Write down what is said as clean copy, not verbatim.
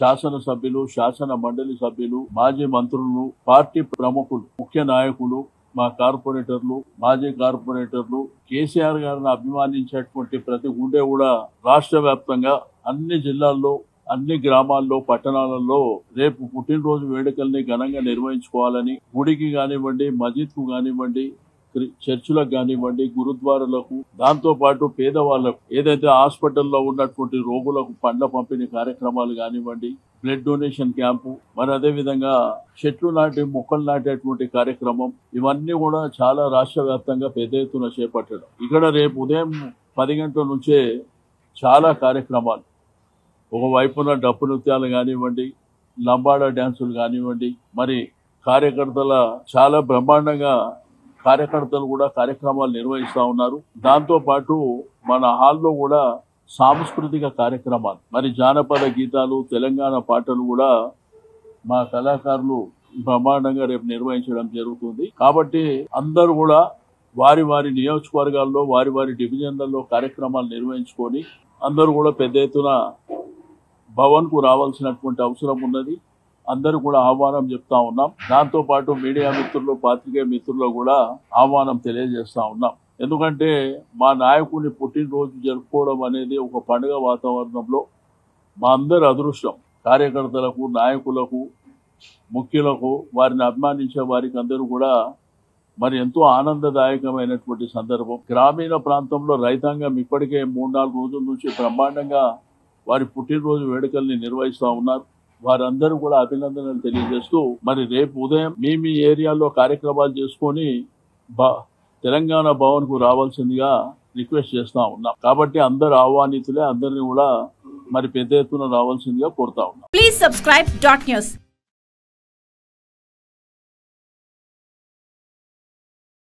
శాసనసభ్యులు, శాసన మండలి సభ్యులు, మాజీ మంత్రులు, పార్టీ ప్రముఖులు, ముఖ్య నాయకులు, మా కార్పొరేటర్లు, మాజీ కార్పొరేటర్లు, కేసీఆర్ గారిని అభిమానించేటువంటి ప్రతి గుండె కూడా రాష్ట్ర వ్యాప్తంగా అన్ని జిల్లాల్లో, అన్ని గ్రామాల్లో, పట్టణాలలో రేపు పుట్టినరోజు వేడుకల్ని ఘనంగా నిర్వహించుకోవాలని గుడికి కానివ్వండి, మస్జిద్ కు కానివ్వండి, చర్చిలకు కానివ్వండి, గురుద్వారాలకు, దాంతో పాటు పేదవాళ్లకు, ఏదైతే హాస్పిటల్లో ఉన్నటువంటి రోగులకు పండ్ల పంపిణీ కార్యక్రమాలు కానివ్వండి, బ్లడ్ డొనేషన్ క్యాంపు, మరి అదే విధంగా చెట్లు నాటి మొక్కలు నాటేటువంటి కార్యక్రమం, ఇవన్నీ కూడా చాలా రాష్ట్ర వ్యాప్తంగా పెద్ద ఎత్తున చేపట్టడం. ఇక్కడ రేపు ఉదయం 10 గంటల నుంచే చాలా కార్యక్రమాలు, ఒకవైపున డప్పు నృత్యాలు కానివ్వండి, లంబాడా డ్యాన్సులు కానివ్వండి, మరి కార్యకర్తల చాలా బ్రహ్మాండంగా కార్యకర్తలు కూడా కార్యక్రమాలు నిర్వహిస్తా ఉన్నారు. దాంతో పాటు మన హాల్లో కూడా సాంస్కృతిక కార్యక్రమాలు, మరి జానపద గీతాలు, తెలంగాణ పాటలు కూడా మా కళాకారులు బ్రహ్మాండంగా రేపు నిర్వహించడం జరుగుతుంది. కాబట్టి అందరూ కూడా వారి వారి నియోజకవర్గాల్లో, వారి వారి డివిజన్లలో కార్యక్రమాలు నిర్వహించుకొని అందరూ కూడా పెద్ద ఎత్తున భవన్ కు రావాల్సినటువంటి అవసరం ఉన్నది. అందరూ కూడా ఆహ్వానం చెప్తా ఉన్నాం. దాంతో పాటు మీడియా మిత్రులు, పాత్రికేయ మిత్రులు కూడా ఆహ్వానం తెలియజేస్తా ఉన్నాం. ఎందుకంటే మా నాయకుడిని పుట్టినరోజు జరుపుకోవడం అనేది ఒక పండుగ వాతావరణంలో మా అందరి అదృష్టం. కార్యకర్తలకు, నాయకులకు, ముఖ్యులకు, వారిని అభిమానించే వారికి అందరూ కూడా మరి ఎంతో ఆనందదాయకమైనటువంటి సందర్భం. గ్రామీణ ప్రాంతంలో రైతాంగం ఇప్పటికే 3-4 రోజుల నుంచి బ్రహ్మాండంగా వారి పుట్టినరోజు వేడుకల్ని నిర్వహిస్తా ఉన్నారు. వారందరూ కూడా అభినందనలు తెలియజేస్తూ మరి రేపు ఉదయం మీ ఏరియాలో కార్యక్రమాలు చేసుకొని తెలంగాణ భవన్ కు రావాల్సిందిగా రిక్వెస్ట్ చేస్తా ఉన్నాం. కాబట్టి అందరు ఆహ్వానితులే, అందరినీ కూడా మరి పెద్ద ఎత్తున రావాల్సిందిగా కోరుతా ఉన్నాం. Please subscribe .news.